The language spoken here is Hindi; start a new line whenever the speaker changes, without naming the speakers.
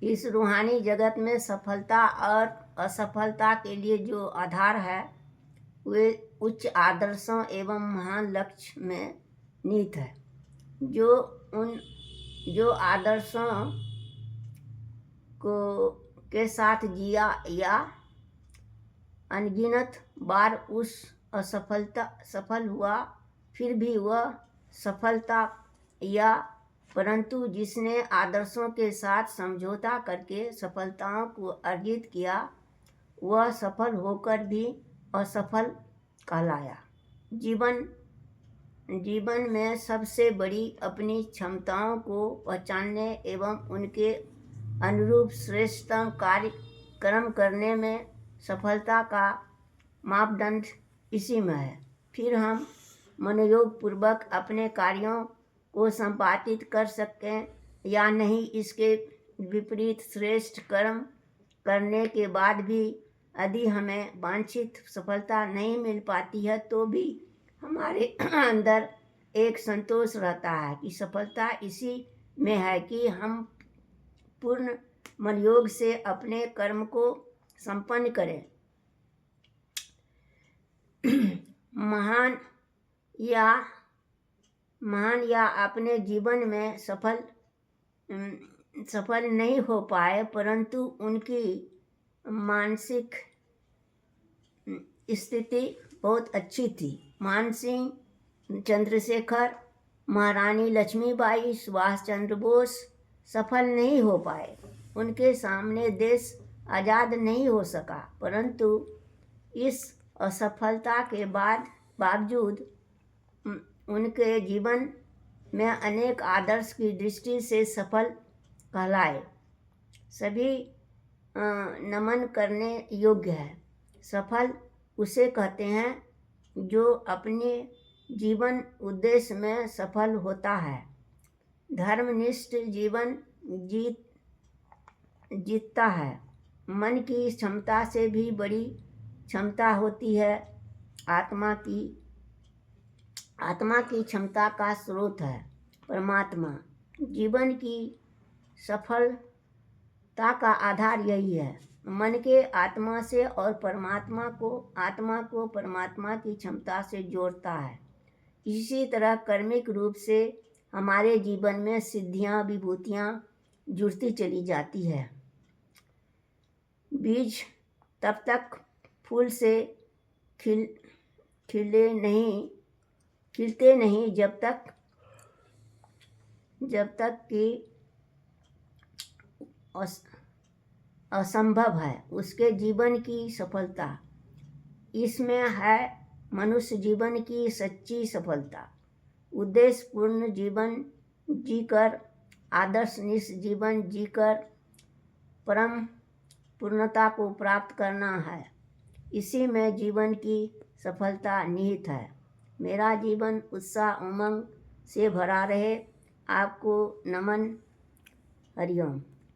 इस रूहानी जगत में सफलता और असफलता के लिए जो आधार है वे उच्च आदर्शों एवं महान लक्ष्य में निहित है। जो आदर्शों को के साथ जिया या अनगिनत बार उस सफल हुआ, फिर भी वह सफलता या परंतु जिसने आदर्शों के साथ समझौता करके सफलताओं को अर्जित किया वह सफल होकर भी असफल कहलाया। जीवन में सबसे बड़ी अपनी क्षमताओं को पहचानने एवं उनके अनुरूप श्रेष्ठतम कार्यक्रम करने में सफलता का मापदंड इसी में है। फिर हम मनोयोग पूर्वक अपने कार्यों को संपादित कर सकें या नहीं, इसके विपरीत श्रेष्ठ कर्म करने के बाद भी यदि हमें वांछित सफलता नहीं मिल पाती है तो भी हमारे अंदर एक संतोष रहता है कि सफलता इसी में है कि हम पूर्ण मनोयोग से अपने कर्म को संपन्न करें। महान या अपने जीवन में सफल नहीं हो पाए, परंतु उनकी मानसिक स्थिति बहुत अच्छी थी। मानसिंह, चंद्रशेखर, महारानी लक्ष्मीबाई, सुभाष चंद्र बोस सफल नहीं हो पाए। उनके सामने देश आज़ाद नहीं हो सका, परंतु इस असफलता के बावजूद उनके जीवन में अनेक आदर्श की दृष्टि से सफल कहलाए। सभी नमन करने योग्य है। सफल उसे कहते हैं जो अपने जीवन उद्देश्य में सफल होता है, धर्मनिष्ठ जीवन जीतता है। मन की क्षमता से भी बड़ी क्षमता होती है। आत्मा की क्षमता का स्रोत है परमात्मा। जीवन की सफलता का आधार यही है। मन के आत्मा से और आत्मा को परमात्मा की क्षमता से जोड़ता है। इसी तरह कर्मिक रूप से हमारे जीवन में सिद्धियां विभूतियां जुड़ती चली जाती है। बीज तब तक फूल से खिलते नहीं जब तक कि असंभव है उसके जीवन की सफलता। इसमें है मनुष्य जीवन की सच्ची सफलता। उद्देश्यपूर्ण जीवन जीकर, आदर्शनिष्ठ जीवन जीकर परम पूर्णता को प्राप्त करना है। इसी में जीवन की सफलता निहित है। मेरा जीवन उत्साह उमंग से भरा रहे। आपको नमन। हरिओम।